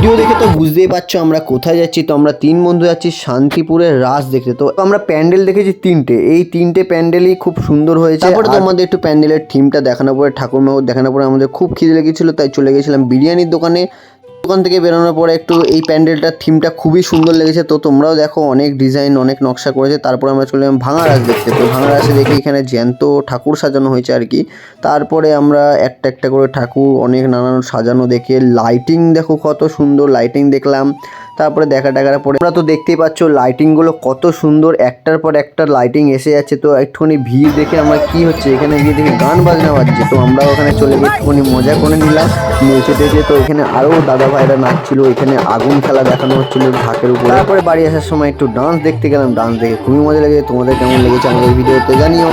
Video দেখে তো বুঝতেই পারছো আমরা কোথায় যাচ্ছি। তো আমরা 3 বন্ধু যাচ্ছি শান্তিপুরের রাস দেখতে। তো আমরা প্যান্ডেল দেখেছি 3টে, এই 3টে প্যান্ডেলই খুব সুন্দর হয়েছে। তারপরে তো আমাদের একটু প্যান্ডেলের থিমটা দেখানোর পরে, ঠাকুর মাকুর দেখানোর পরে আমাদের খুব খিদে লেগেছিলো, তাই চলে গেছিলাম বিরিয়ানির দোকানে। দোকান থেকে বেরোনোর পরে একটু এই প্যান্ডেলটার থিমটা খুবই সুন্দর লেগেছে। তো তোমরাও দেখো, অনেক ডিজাইন অনেক নকশা করেছে। তারপরে আমরা চলে এলাম ভাঙা রাস দেখতে। তো ভাঙা রাসে দেখি এখানে জ্যান্ত ঠাকুর সাজানো হয়েছে আর কি। তারপরে আমরা একটা একটা করে ঠাকুর অনেক নানান সাজানো দেখে, লাইটিং দেখো কত সুন্দর লাইটিং দেখলাম। তারপরে দেখার পরে তোমরা তো দেখতেই পাচ্ছ লাইটিংগুলো কত সুন্দর, একটার পর একটা লাইটিং এসে যাচ্ছে। তো একটুখানি ভিড় দেখে আমরা কি হচ্ছে এখানে গিয়ে দেখি গান বাজনা বাজছে। তো আমরাও ওখানে চলে গিয়ে একটুখানি মজা করে নিলাম নেচে টেচে। তো এখানে আরও দাদা ভাইরা নাচছিল, এখানে আগুন খেলা দেখানো হচ্ছিল ঢাকের উপরে। তারপরে বাড়ি আসার সময় একটু ডান্স দেখতে গেলাম, ডান্স দেখে খুবই মজা লেগেছে। তোমাদের কেমন লেগেছে আমাদের ভিডিওতে জানিও।